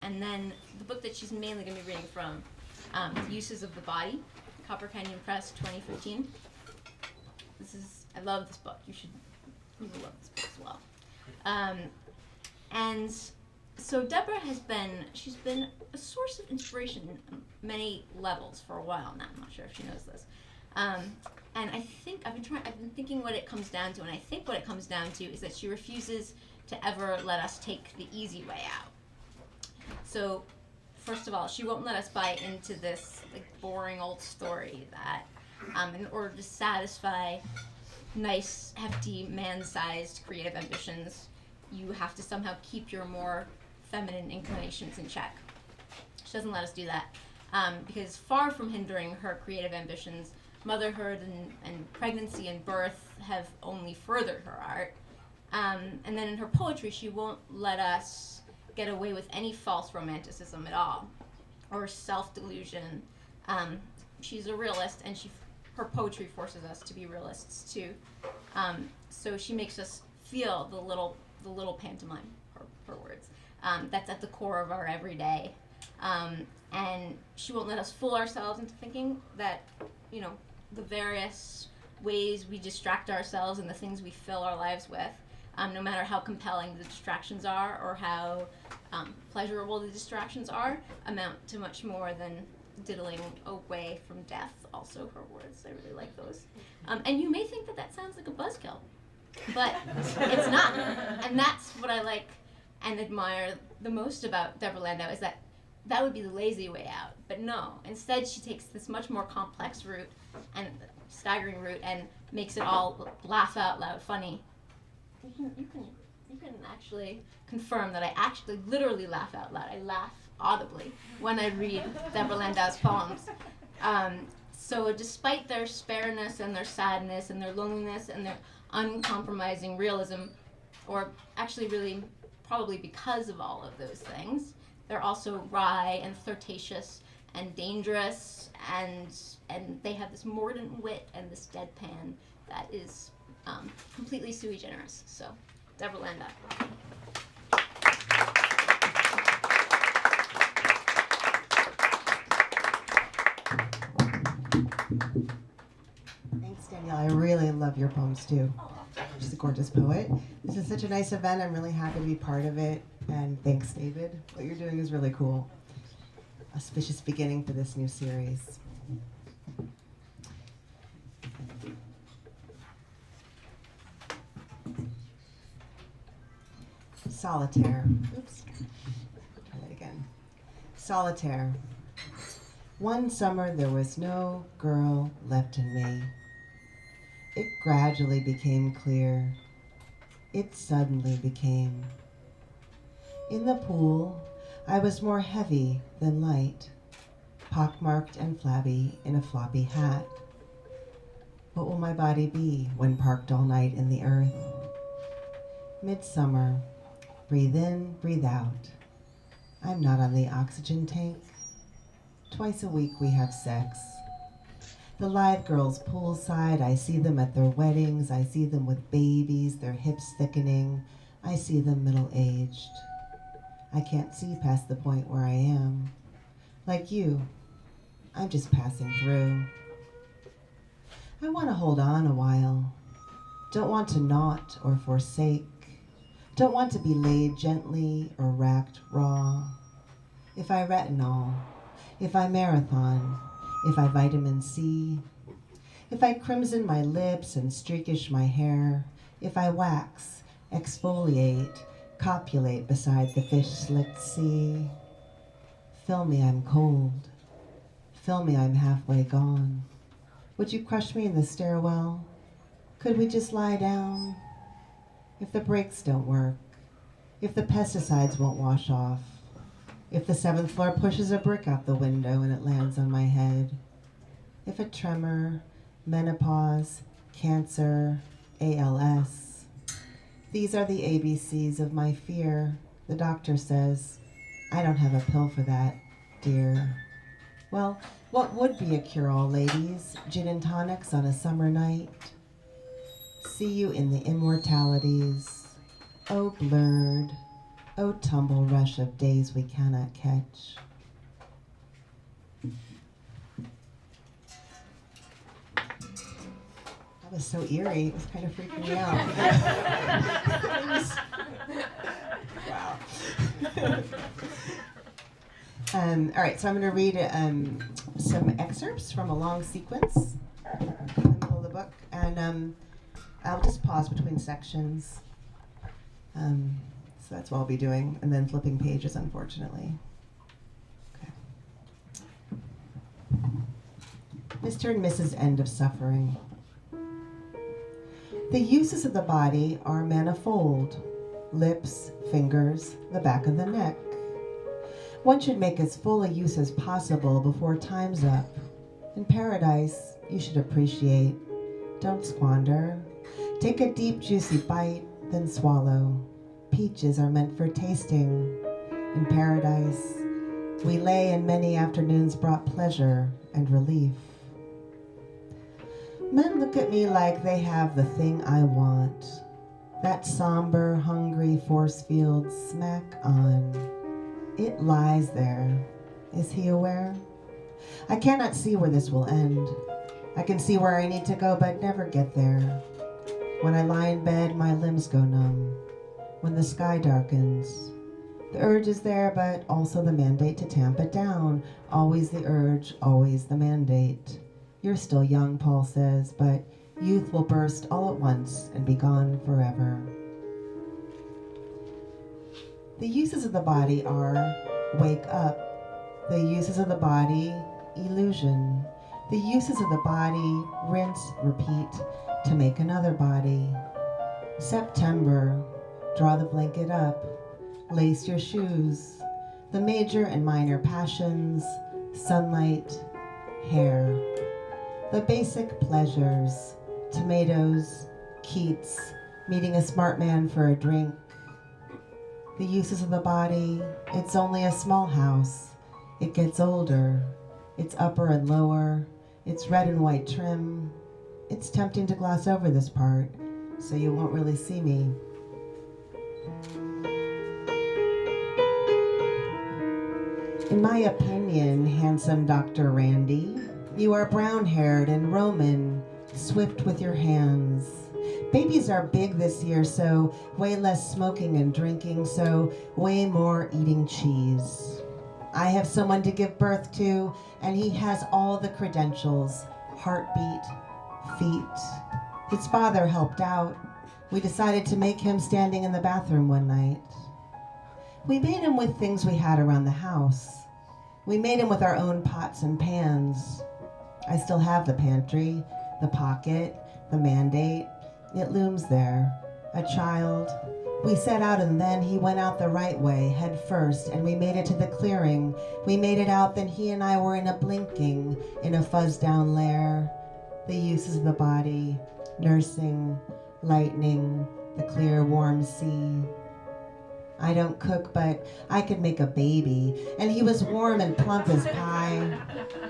And then the book that she's mainly going to be reading from, Uses of the Body, Copper Canyon Press, 2015. I love this book. You will love this book as well. And so Deborah she's been a source of inspiration on many levels for a while now. I'm not sure if she knows this. And I think I've been thinking what it comes down to, and I think what it comes down to is that she refuses to ever let us take the easy way out. So, first of all, she won't let us buy into this boring old story that in order to satisfy nice, hefty, man-sized creative ambitions, you have to somehow keep your more feminine inclinations in check. She doesn't let us do that because far from hindering her creative ambitions, motherhood and pregnancy and birth have only furthered her art. And then in her poetry, she won't let us get away with any false romanticism at all, or self-delusion. She's a realist, and her poetry forces us to be realists too. So she makes us feel the little pantomime, her words, that's at the core of our everyday. And she won't let us fool ourselves into thinking that, the various ways we distract ourselves and the things we fill our lives with, no matter how compelling the distractions are or how pleasurable the distractions are, amount to much more than diddling away from death. Also her words, I really like those. And you may think that sounds like a buzzkill, but it's not. And that's what I like and admire the most about Deborah Landau, is that would be the lazy way out. But no, instead she takes this much more complex route and staggering route and makes it all laugh out loud funny. You can actually confirm that I actually literally laugh out loud. I laugh audibly when I read Deborah Landau's poems. So despite their spareness and their sadness and their loneliness and their uncompromising realism, or actually really probably because of all of those things, they're also wry and flirtatious and dangerous, and they have this mordant wit and this deadpan that is completely sui generis. So, Deborah Landau. Thanks, Danielle. I really love your poems too. She's a gorgeous poet. This is such a nice event. I'm really happy to be part of it. And thanks, David. What you're doing is really cool. Auspicious beginning for this new series. Solitaire. Oops. Try that again. Solitaire. One summer there was no girl left in me. It gradually became clear. It suddenly became. In the pool, I was more heavy than light, pockmarked and flabby in a floppy hat. What will my body be when parked all night in the earth? Midsummer, breathe in, breathe out. I'm not on the oxygen tank. Twice a week we have sex. The live girls poolside, I see them at their weddings. I see them with babies, their hips thickening. I see them middle-aged. I can't see past the point where I am. Like you, I'm just passing through. I want to hold on a while. Don't want to knot or forsake. Don't want to be laid gently or racked raw. If I retinol, if I marathon, if I vitamin C, if I crimson my lips and streakish my hair, if I wax, exfoliate, copulate beside the fish-slicked sea. Fill me, I'm cold. Fill me, I'm halfway gone. Would you crush me in the stairwell? Could we just lie down? If the brakes don't work, if the pesticides won't wash off, if the 7th floor pushes a brick out the window and it lands on my head, if a tremor, menopause, cancer, ALS, these are the ABCs of my fear. The doctor says, I don't have a pill for that, dear. Well, what would be a cure-all, ladies? Gin and tonics on a summer night? See you in the immortalities. Oh, blurred. O tumble rush of days we cannot catch. That was so eerie. It was kind of freaking me out. Wow. All right, so I'm going to read some excerpts from a long sequence in the middle of the book, and I'll just pause between sections. So that's what I'll be doing, and then flipping pages, unfortunately. Okay. Mr. and Mrs. End of Suffering. The uses of the body are manifold. Lips, fingers, the back of the neck. One should make as full a use as possible before time's up. In paradise, you should appreciate. Don't squander. Take a deep, juicy bite, then swallow. Peaches are meant for tasting. In paradise, we lay and many afternoons brought pleasure and relief. Men look at me like they have the thing I want. That somber, hungry force field smack on. It lies there. Is he aware? I cannot see where this will end. I can see where I need to go, but never get there. When I lie in bed, my limbs go numb. When the sky darkens, the urge is there, but also the mandate to tamp it down. Always the urge, always the mandate. You're still young, Paul says, but youth will burst all at once and be gone forever. The uses of the body are wake up. The uses of the body, illusion. The uses of the body, rinse, repeat, to make another body. September, draw the blanket up, lace your shoes. The major and minor passions, sunlight, hair. The basic pleasures, tomatoes, Keats, meeting a smart man for a drink. The uses of the body, it's only a small house. It gets older. It's upper and lower. It's red and white trim. It's tempting to gloss over this part, so you won't really see me. In my opinion, handsome Dr. Randy, you are brown-haired and Roman, swift with your hands. Babies are big this year, so way less smoking and drinking, so way more eating cheese. I have someone to give birth to, and he has all the credentials, heartbeat, feet. His father helped out. We decided to make him standing in the bathroom one night. We made him with things we had around the house. We made him with our own pots and pans. I still have the pantry, the pocket, the mandate. It looms there. A child. We set out and then he went out the right way, head first, and we made it to the clearing. We made it out, then he and I were in a blinking, in a fuzz-down lair. The uses of the body, nursing, lightning, the clear, warm sea. I don't cook, but I could make a baby, and he was warm and plump as pie.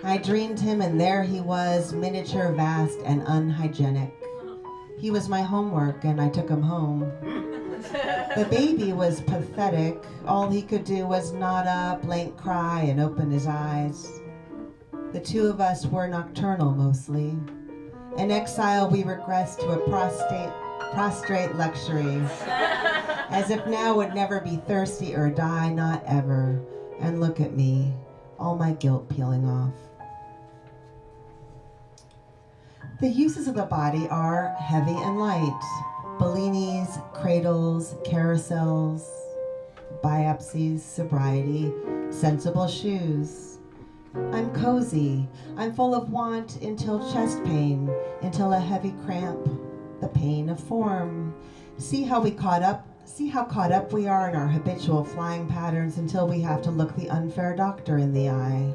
I dreamed him, and there he was, miniature, vast, and unhygienic. He was my homework, and I took him home. The baby was pathetic. All he could do was nod up, blank cry, and open his eyes. The two of us were nocturnal mostly. In exile, we regressed to a prostrate luxury, as if now would never be thirsty or die, not ever. And look at me, all my guilt peeling off. The uses of the body are heavy and light. Bellinis, cradles, carousels, biopsies, sobriety, sensible shoes. I'm cozy. I'm full of want until chest pain, until a heavy cramp, the pain of form. See how caught up we are in our habitual flying patterns until we have to look the unfair doctor in the eye.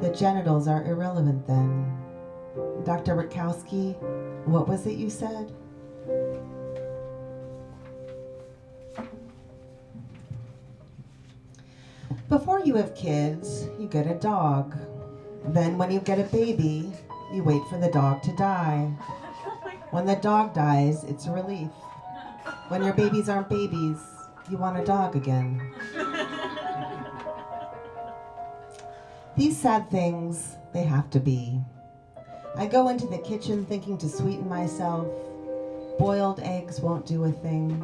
The genitals are irrelevant then. Dr. Rutkowski, what was it you said? Before you have kids, you get a dog. Then when you get a baby, you wait for the dog to die. When the dog dies, it's a relief. When your babies aren't babies, you want a dog again. These sad things, they have to be. I go into the kitchen thinking to sweeten myself. Boiled eggs won't do a thing.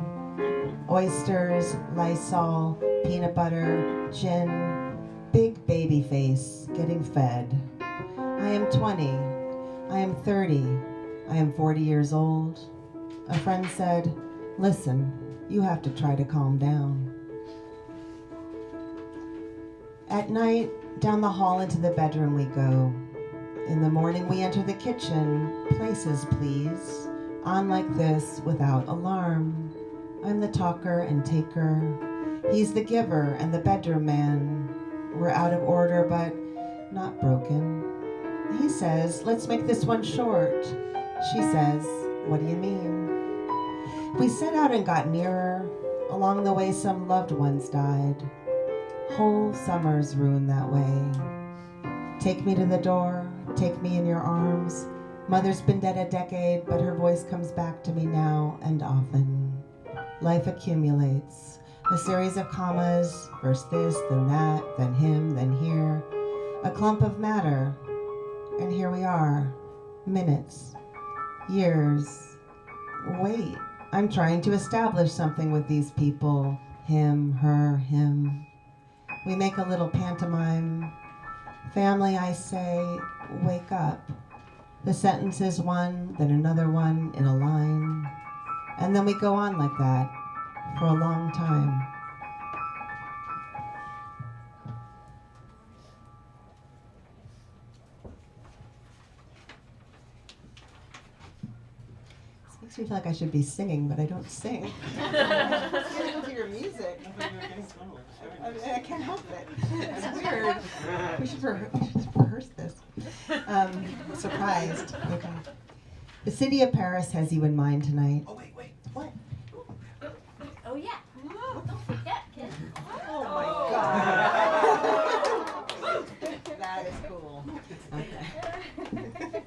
Oysters, Lysol, peanut butter, gin, big baby face, getting fed. I am 20. I am 30. I am 40 years old. A friend said, listen, you have to try to calm down. At night, down the hall into the bedroom we go. In the morning we enter the kitchen. Places, please. On like this, without alarm. I'm the talker and taker. He's the giver and the bedroom man. We're out of order, but not broken. He says, let's make this one short. She says, what do you mean? We set out and got nearer. Along the way, some loved ones died. Whole summers ruined that way. Take me to the door, take me in your arms. Mother's been dead a decade, but her voice comes back to me now and often. Life accumulates. A series of commas, first this, then that, then him, then here. A clump of matter. And here we are. Minutes. Years. Wait, I'm trying to establish something with these people. Him, her, him. We make a little pantomime. Family, I say, wake up. The sentence is one, then another one in a line. And then we go on like that for a long time. This makes me feel like I should be singing, but I don't sing. Let's get into your music. I can't help it. It's weird. We should rehearse this. Surprised. Okay. The city of Paris has you in mind tonight. Oh, wait. What? Oh yeah. Don't forget, kid. Oh my God. That is cool. Okay.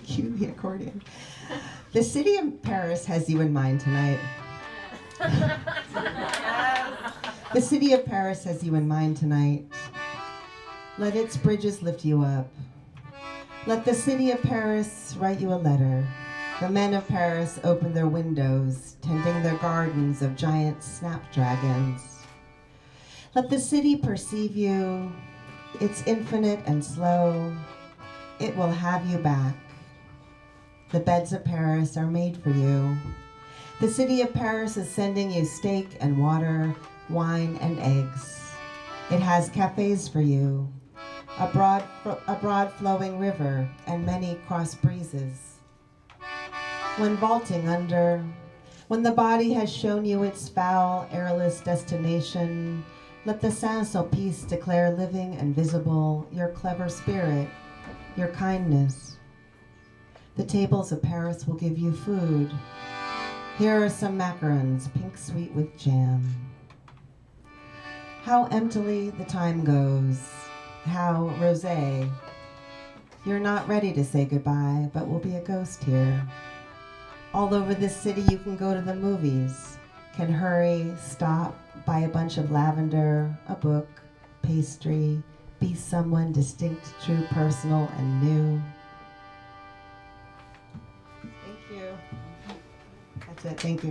Cue the accordion. The city of Paris has you in mind tonight. The city of Paris has you in mind tonight. Let its bridges lift you up. Let the city of Paris write you a letter. The men of Paris open their windows, tending their gardens of giant snapdragons. Let the city perceive you. It's infinite and slow. It will have you back. The beds of Paris are made for you. The city of Paris is sending you steak and water, wine and eggs. It has cafes for you, a broad flowing river and many cross breezes. When vaulting under, when the body has shown you its foul, airless destination, let the Saint-Sulpice declare living and visible your clever spirit, your kindness. The tables of Paris will give you food. Here are some macarons, pink sweet with jam. How emptily the time goes. How rosé. You're not ready to say goodbye, but we'll be a ghost here. All over this city you can go to the movies, can hurry, stop, buy a bunch of lavender, a book, pastry, be someone distinct, true, personal, and new. Thank you. That's it, thank you.